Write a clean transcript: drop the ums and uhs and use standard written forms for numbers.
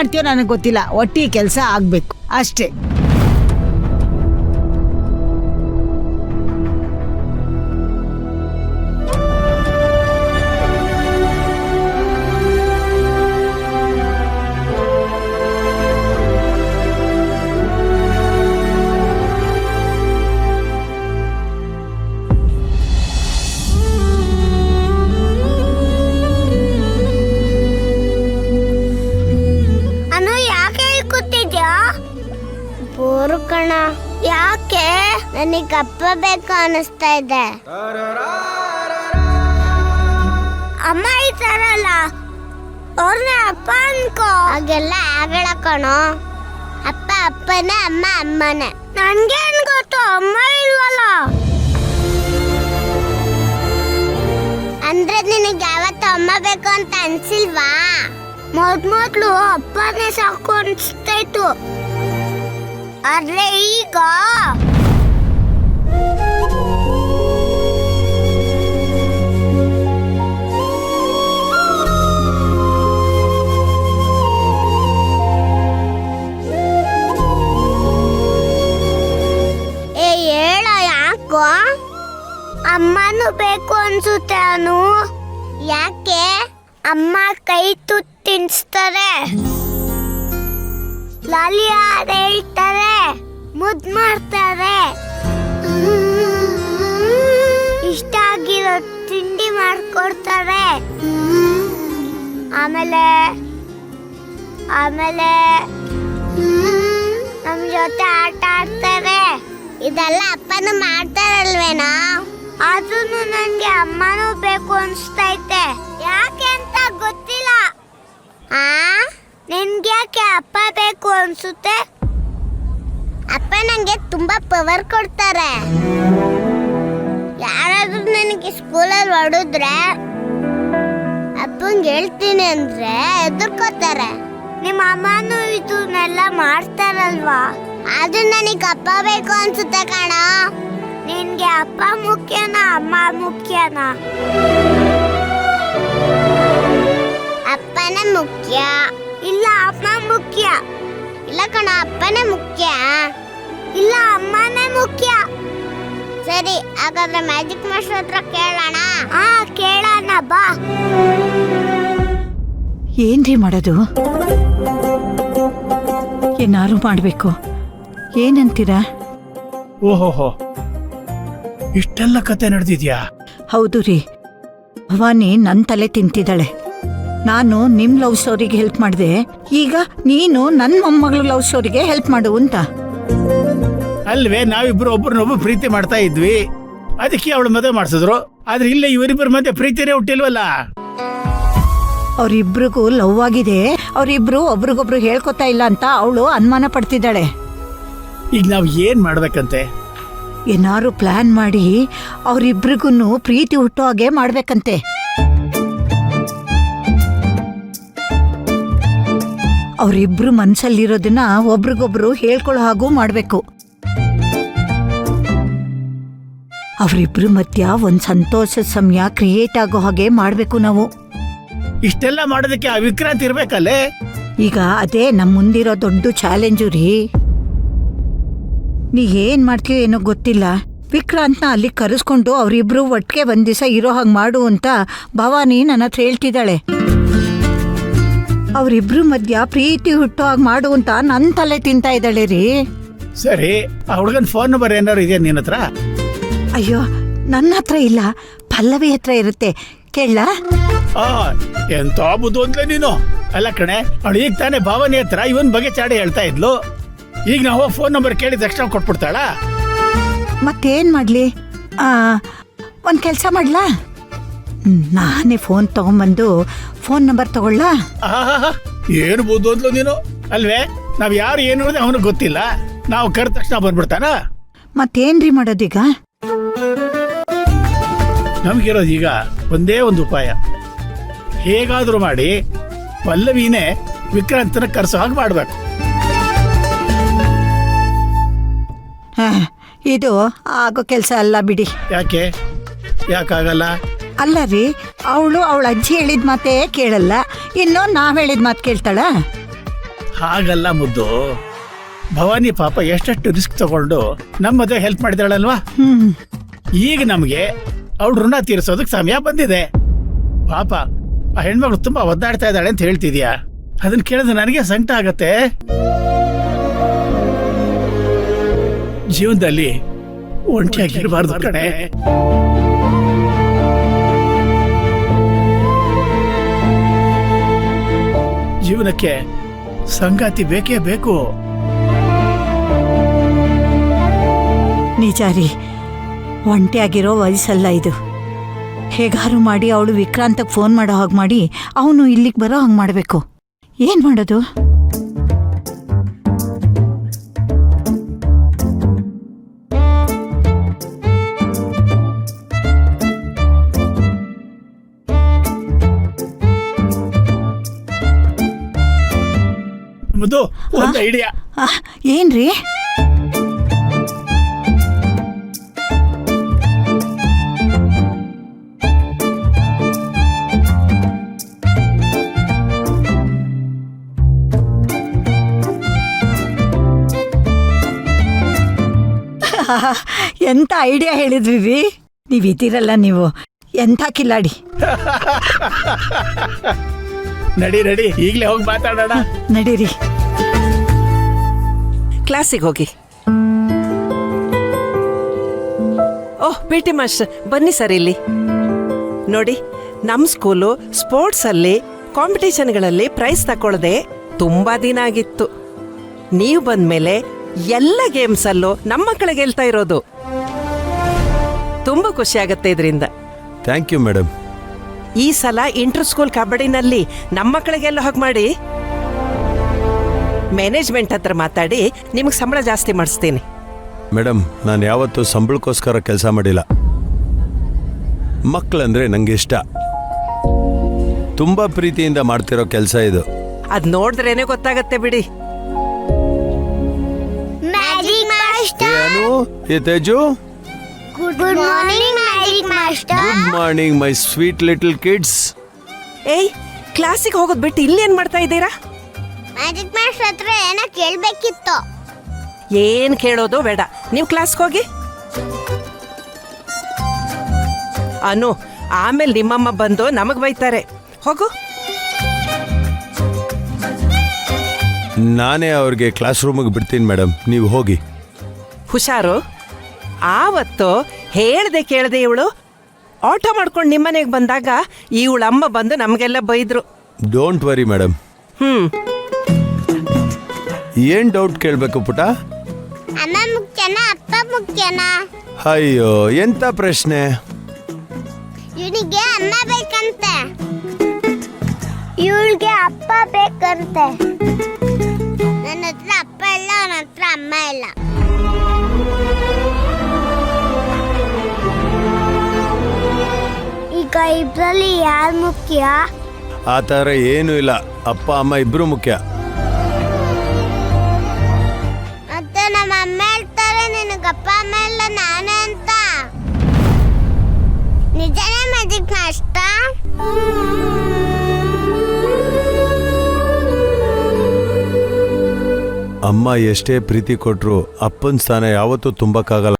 ಮಾಡ್ತೀಯೋ ನನಗೆ ಗೊತ್ತಿಲ್ಲ, ಒಟ್ಟಿಗೆ ಕೆಲಸ ಆಗ್ಬೇಕು ಅಷ್ಟೇ. ಬೋರು ಕಣ. ಯಾಕೆ? ನನಗೆ ಅಪ್ಪ ಬೇಕು ಅನಿಸ್ತಾ ಇದೆ. ಅಮ್ಮ ಇದ್ದಾರಲ್ಲ, ಅವ್ರನ್ನ ಅಪ್ಪ ಅನ್ಕೋ. ಹಾಗೆಲ್ಲ ಆಗಲ್ಲ ಕಣೋ. ಅಪ್ಪ ಅಪ್ಪನೇ, ಅಮ್ಮ ಅಮ್ಮನೇ. ನನ್ಗೇನ್ ಗೊತ್ತು, ಅಮ್ಮ ಇಲ್ವಲ್ಲ. ಅಂದ್ರೆ ನಿನಗೆ ಯಾವತ್ತು ಅಮ್ಮ ಬೇಕು ಅಂತ ಅನ್ಸಿಲ್ವಾ? ಮೊದ್ಲು ಅಪ್ಪನೇ ಸಾಕು ಅನ್ಸ್ತಾ ಇತ್ತು. ಆದ್ರೆ ಈಗ ಹೇಳ, ಯಾಕೋ? ಅಮ್ಮನೂ ಬೇಕು ಅನ್ಸುತ್ತೆ. ಅನು ಯಾಕೆ? ಅಮ್ಮ ಕೈ ತುತ್ತು ತಿನ್ಸ್ತಾರೆ, ಲಾಲಿ ಹಾಡು ಹೇಳ್ತಾರೆ, ಮುದ್ದು ಮಾಡ್ತಾರೆ, ಇಷ್ಟ ಆಗಿರೋ ತಿಂಡಿ ಮಾಡ್ಕೊಡ್ತಾರೆ, ಆಮೇಲೆ ನಮ್ ಜೊತೆ ಆಟ ಆಡ್ತಾರೆ. ಇದೆಲ್ಲ ಅಪ್ಪನು ಮಾಡ್ತಾರಲ್ವೇನಾ? ಆದ್ರೂ ನನ್ಗೆ ಅಮ್ಮನೂ ಬೇಕು ಅನ್ಸ್ತೈತೆ. ಯಾಕೆ ಅಂತ ಗೊತ್ತಿಲ್ಲ. ನಿನ್ಗೆ ಯಾಕೆ ಅಪ್ಪ ಬೇಕು ಅನ್ಸುತ್ತೆ? ಅಪ್ಪ ನಂಗೆ ತುಂಬಾ ಪವರ್ ಕೊಡ್ತಾರೆ. ಯಾರಾದ್ರೂ ನನಗೆ ಸ್ಕೂಲಲ್ಲಿ ಹೊಡೆದ್ರೆ ಅಪ್ಪಂಗೆ ಹೇಳ್ತೀನಿ ಅಂದ್ರೆ ಎದುರ್ಕೋತಾರೆ. ನಿಮ್ಮ ಅಮ್ಮನೂ ಇದನ್ನೆಲ್ಲ ಮಾಡ್ತಾರಲ್ವಾ? ಆದ್ರೂ ನನಗೆ ಅಪ್ಪ ಬೇಕು ಅನ್ಸುತ್ತೆ ಕಣ. ನಿನ್ಗೆ ಅಪ್ಪ ಮುಖ್ಯನಾ ಅಮ್ಮ ಮುಖ್ಯನಾ? ಅಪ್ಪನೇ ಮುಖ್ಯ. ಇಲ್ಲ ಅಮ್ಮ ಮುಖ್ಯ. ಇಲ್ಲ ಕಣ, ಅಪ್ಪನೇ ಮುಖ್ಯ. ಇಲ್ಲ ಅಮ್ಮನೇ ಮುಖ್ಯ. ಸರಿ, ಹಾಗಾದ್ರೆ ಮ್ಯಾಜಿಕ್ ಮಾಸ್ಟರ್ ಹತ್ರ ಕೇಳೋಣ. ಕೇಳೋಣ ಬಾ. ಏನ್ರಿ ಮಾಡೋದು? ಏನಾರು ಮಾಡ್ಬೇಕು. ಏನಂತೀರಾ? ಓಹೋಹೋ, ಇಷ್ಟೆಲ್ಲ ಕತೆ ನಡೆದಿದ್ಯಾ? ಹೌದು ರೀ, ಭವಾನಿ ನನ್ನ ತಲೆ ತಿಂತಿದ್ದಾಳೆ. ನಾನು ನಿಮ್ ಲವ್ ಸ್ಟೋರಿಗೆ ಹೆಲ್ಪ್ ಮಾಡಿದೆ, ಈಗ ನೀನು ನನ್ನ ಮೊಮ್ಮಗಳು ಲವ್ ಸ್ಟೋರಿಗೆ ಹೆಲ್ಪ್ ಮಾಡು ಅಂತ. ಅಲ್ವೇ, ನಾವಿಬ್ರು ಒಬ್ರನ್ನೊಬ್ರು ಪ್ರೀತಿ ಮಾಡ್ತಾ ಇದ್ವಿ, ಅದಕ್ಕೆ ಅವಳು ಮದುವೆ ಮಾಡಿಸಿದ್ರು. ಆದ್ರೆ ಇಲ್ಲ, ಇವರಿಬ್ಬರ ಮಧ್ಯೆ ಪ್ರೀತಿನೇ ಹುಟ್ಟಿಲ್ವಲ್ಲ. ಅವ್ರಿಬ್ರಿಗೂ ಲವ್ ಆಗಿದೆ, ಅವ್ರಿಬ್ರು ಒಬ್ರಿಗೊಬ್ರು ಹೇಳ್ಕೊತಾ ಇಲ್ಲ ಅಂತ ಅವಳು ಅನುಮಾನ ಪಡ್ತಿದ್ದಾಳೆ. ಈಗ ನಾವ್ ಏನ್ ಮಾಡ್ಬೇಕಂತೆ? ಏನಾರು ಪ್ಲಾನ್ ಮಾಡಿ ಅವ್ರಿಬ್ರಿಗೂ ಪ್ರೀತಿ ಹುಟ್ಟೋ ಹಾಗೆ ಮಾಡ್ಬೇಕಂತೆ. ಅವರಿಬ್ರು ಮನ್ಸಲ್ಲಿರೋದನ್ನ ಒಬ್ರಿಗೊಬ್ರು ಹೇಳ್ಕೊಳ್ಳೋ ಹಾಗೂ ಮಾಡ್ಬೇಕು. ಅವರಿಬ್ರು ಮಧ್ಯ ಒಂದ್ ಸಂತೋಷದ ಸಮಯ ಕ್ರಿಯೇಟ್ ಆಗೋ ಹಾಗೆ ಮಾಡ್ಬೇಕು ನಾವು. ಇಷ್ಟೆಲ್ಲ ಮಾಡೋದಕ್ಕೆ ಆ ವಿಕ್ರಾಂತ್ ಇರ್ಬೇಕಲ್ಲೇ? ಈಗ ಅದೇ ನಮ್ ಮುಂದಿರೋ ದೊಡ್ಡ ಚಾಲೆಂಜು ರೀ. ನೀ ಏನ್ ಮಾಡ್ತೀಯೋ ಏನೋ ಗೊತ್ತಿಲ್ಲ, ವಿಕ್ರಾಂತ್ನ ಅಲ್ಲಿ ಕರೆಸ್ಕೊಂಡು ಅವರಿಬ್ರು ಒಟ್ಟಿಗೆ ಒಂದ್ ದಿವಸ ಇರೋ ಹಾಗೆ ಮಾಡು ಅಂತ ಭವಾನಿ ನನ್ನ ಹತ್ರ ಹೇಳ್ತಿದ್ದಾಳೆ. ಅವರಿಬ್ರು ಮಧ್ಯ ಪ್ರೀತಿ ಹುಟ್ಟೋ ಹಾಗೆ ಮಾಡು ಅಂತ ನನ್ನ ತಲೆ ತಿಂತಾ ಇದ್ದಾಳೆ ರೀ. ಸರಿ, ಆ ಹುಡುಗನ್ ಫೋನ್ ನಂಬರ್ ಏನಾರು ಇದೆಯಾ ನಿನ್ನ ಹತ್ರ? ಅಯ್ಯೋ, ನನ್ನ ಹತ್ರ ಇಲ್ಲ, ಪಲ್ಲವಿ ಹತ್ರ ಇರುತ್ತೆ, ಕೇಳ. ಎಂತ ಬುದ್ಧು ಅಂದ್ಲೆ ನೀನು. ಅಲ್ಲ ಕಣೆ, ಅವಳು ಈಗ ತಾನೇ ಭಾವನೆ ಹತ್ರ ಇವನ್ ಬಗ್ಗೆ ಚಾಡಿ ಹೇಳ್ತಾ ಇದ್ಲು. ಈಗ ನಾವು ಫೋನ್ ನಂಬರ್ ಕೇಳಿದ ತಕ್ಷಣ ಕೊಟ್ಬಿಡ್ತಾಳ? ಮತ್ತೇನ್ ಮಾಡ್ಲಿ? ಒಂದ್ ಕೆಲ್ಸ ಮಾಡ್ಲಾ, ನಾನೇ ಫೋನ್ ತಗೊಂಬಂದು ಫೋನ್ ನಂಬರ್ ತಗೊಳ್ಳ. ಏನು ಬುದ್ಧು ಅಂದ್ಲು ನೀನು. ಅಲ್ವೇ, ನಾವ್ ಯಾರು ಏನು ಅನ್ನೋದೇ ಅವನಿಗೆ ಗೊತ್ತಿಲ್ಲ, ನಾವು ಕರೆದ ತಕ್ಷಣ ಬಂದ್ಬಿಡ್ತಾನ. ಮತ್ತೇನ್ರಿ ಮಾಡೋದೀಗ? ನಮ್ಗಿರೋದು ಈಗ ಒಂದೇ ಒಂದು ಉಪಾಯ. ಹೇಗಾದ್ರೂ ಮಾಡಿ ಪಲ್ಲವಿನೇ ವಿಕ್ರಾಂತನ ಕರ್ಸೋ ಹಾಗೆ ಮಾಡ್ಬೇಕು. ಇದು ಆಗೋ ಕೆಲಸ ಅಲ್ಲ ಬಿಡಿ. ಯಾಕೆ? ಯಾಕಾಗಲ್ಲ? ಅಲ್ಲ ರೀ, ಅವಳ ಅಜ್ಜಿ ಹೇಳಿದ ಮಾತೇ ಕೇಳಲ್ಲ, ಇನ್ನು ನಾವ್ ಹೇಳಿದ ಮಾತು ಕೇಳ್ತಾಳ? ಹಾಗಲ್ಲ ಮುದ್ದು. ಭವಾನಿ ಪಾಪ ಎಷ್ಟೆಷ್ಟು ರಿಸ್ಕ್ ತಗೊಂಡು ನಮ್ಮ ಮದುವೆ ಹೆಲ್ಪ್ ಮಾಡಿದಾಳಲ್ವಾ? ಈಗ ನಮಗೆ ಅವಳ ಋಣ ತೀರಿಸೋದಕ್ಕೆ ಸಮಯ ಬಂದಿದೆ. ಪಾಪ ಆ ಹೆಣ್ಮಗಳು ತುಂಬಾ ಒದ್ದಾಡ್ತಾ ಇದ್ದಾಳೆ ಅಂತ ಹೇಳ್ತಿದ್ಯಾ? ಅದನ್ನ ಕೇಳಿದ್ರೆ ನನಗೆ ಸಂಕಟ ಆಗತ್ತೆ. ಜೀವನದಲ್ಲಿ ಒಂಟಿಯಾಗಿರ್ಬಾರ್ದು ಕಣೆ. ಜೀವನಕ್ಕೆ ಸಂಗಾತಿ ಬೇಕೇ ಬೇಕು. ನಿಜ ರೀ, ಒಂಟಿಯಾಗಿರೋ ವಯಸ್ಸಲ್ಲ ಇದು. ಹೇಗಾರು ಮಾಡಿ ಅವಳು ವಿಕ್ರಾಂತಕ್ಕೆ ಫೋನ್ ಮಾಡೋ ಹಾಗೆ ಮಾಡಿ ಅವನು ಇಲ್ಲಿಗೆ ಬರೋ ಹಂಗೆ ಮಾಡಬೇಕು. ಏನು ಮಾಡೋದು? ಮುದ್ದು, ಒಂದು ಐಡಿಯಾ. ಏನ್ರಿ? ಎಂತ ಐಡಿಯಾ ಹೇಳಿದ್ರಿ ರೀ? ನೀವಿದ್ದೀರಲ್ಲ ನೀವು, ಎಂಥ ಕಿಲಾಡಿ. ನಡಿ ನಡಿ, ಈಗಲೇ ಹೋಗಿ ಮಾತಾಡೋಣ. ನಡೀರಿ. ಕ್ಲಾಸಿಗೆ ಹೋಗಿ. ಓಹ್ ಪಿ ಟಿ ಮಾಸ್ಟರ್ ಬನ್ನಿ ಸರ್ ಇಲ್ಲಿ. ನೋಡಿ, ನಮ್ಮ ಸ್ಕೂಲು ಸ್ಪೋರ್ಟ್ಸಲ್ಲಿ ಕಾಂಪಿಟೇಷನ್ಗಳಲ್ಲಿ ಪ್ರೈಸ್ ತಗೊಳ್ಳದೆ ತುಂಬಾ ದಿನ ಆಗಿತ್ತು. ನೀವು ಬಂದ್ಮೇಲೆ ಎಲ್ಲ ಗೇಮ್ಸಲ್ಲೂ ನಮ್ಮ ಮಕ್ಕಳಿಗೆ ಗೆಲ್ತಾ ಇರೋದು. ತುಂಬಾ ಖುಷಿ ಆಗತ್ತೆ ಇದರಿಂದ. Thank you madam. ಈ ಸಲ ಇಂಟರ್ ಸ್ಕೂಲ್ ಕಬಡ್ಡಿನಲ್ಲಿ ನಮ್ಮ ಮಕ್ಕಳಿಗೆಲ್ಲ ಹಾಗೆ ಮಾಡಿ ಮ್ಯಾನೇಜ್ಮೆಂಟ್ ಹತ್ರ ಮಾತಾಡಿ ನಿಮಗೆ ಸಂಬಳ ಜಾಸ್ತಿ ಮಾಡಿಸ್ತೀನಿ. ಮೇಡಮ್, ನಾನು ಯಾವತ್ತೂ ಸಂಬಳಕ್ಕೋಸ್ಕರ ಕೆಲಸ ಮಾಡಿಲ್ಲ. ಮಕ್ಕಳಂದ್ರೆ ನಂಗೆ ಇಷ್ಟ. ತುಂಬ ಪ್ರೀತಿಯಿಂದ ಮಾಡ್ತಿರೋ ಕೆಲಸ ಇದು. ಅದ್ ನೋಡಿದ್ರೇನೆ ಗೊತ್ತಾಗತ್ತೆ ಬಿಡಿ. ಮ್ಯಾಜಿಕ್ ಏ ಮಾಸ್ಟರ್. ಅನು, ಏ Teju, good morning magic master. Good morning my sweet little kids. ಏಯ್, ಕ್ಲಾಸಿಗೆ ಹೋಗೋದ್ ಬಿಟ್ಟು ಇಲ್ಲೇನ್ ಮಾಡ್ತಾ ಇದ್ದೀರಾ? ಮ್ಯಾಜಿಕ್ ಮಾಸ್ಟರ್ ಹತ್ರ ಏನೋ ಕೇಳ್ಬೇಕಿತ್ತು. ಏನ್ ಕೇಳೋದು ಬೇಡ, ನೀವು ಕ್ಲಾಸ್ಗೆ ಹೋಗಿ. ಅನು, ಆಮೇಲೆ ನಿಮ್ಮಮ್ಮ ಬಂದು ನಮಗ್ ಬೈತಾರೆ. ಹೋಗು. ನಾನೇ ಅವ್ರಿಗೆ ಕ್ಲಾಸ್ ರೂಮಿಗೆ ಬಿಡ್ತೀನಿ ಮೇಡಮ್, ನೀವು ಹೋಗಿ. ಹುಷಾರು. ಆವತ್ತು ಹೇಳ್ದೆ ಕೇಳದೆ ಇವಳು ಆಟೋ ಮಾಡ್ಕೊಂಡು ನಿಮ್ಮನೆಗೆ ಬಂದಾಗ ಇವಳಮ್ಮ ಬಂದು ನಮಗೆಲ್ಲ ಬೈದ್ರು. Don't worry madam. ಏನ್ ಡೌಟ್ ಕೇಳಬೇಕು ಪುಟ? ಅಮ್ಮ ಮುಖ್ಯನಾ ಅಪ್ಪ ಮುಖ್ಯನಾ? ಅಯ್ಯೋ, ಎಂತ ಪ್ರಶ್ನೆ? ಇವನಿಗೆ ಅಮ್ಮ ಬೇಕಂತೆ, ಇವಳಿಗೆ ಅಪ್ಪ ಬೇಕಂತೆ. ನನ್ನ ಹತ್ರ ಅಪ್ಪ ಇಲ್ಲ, ಅವನ ಹತ್ರ ಅಮ್ಮ ಇಲ್ಲ. ಈಗ ಇಬ್ರಲ್ಲಿ ಯಾರು ಮುಖ್ಯ? ಆ ಥರ ಏನೂ ಇಲ್ಲ, ಅಪ್ಪ ಅಮ್ಮ ಇಬ್ರು ಮುಖ್ಯ. ಮತ್ತೆ ನಮ್ಮ ಅಮ್ಮ ಹೇಳ್ತಾರೆ ನಿನಗಪ್ಪ ಅಮ್ಮ ಇಲ್ಲ ನಾನೇ ಅಂತ. ನಿಜನೇ ಮ್ಯಾಜಿಕ್ ಮಾಸ್ಟರ್? ಅಮ್ಮ ಎಷ್ಟೇ ಪ್ರೀತಿ ಕೊಟ್ರು ಅಪ್ಪನ ಸ್ಥಾನ ಯಾವತ್ತೂ ತುಂಬಕ್ಕಾಗಲ್ಲ.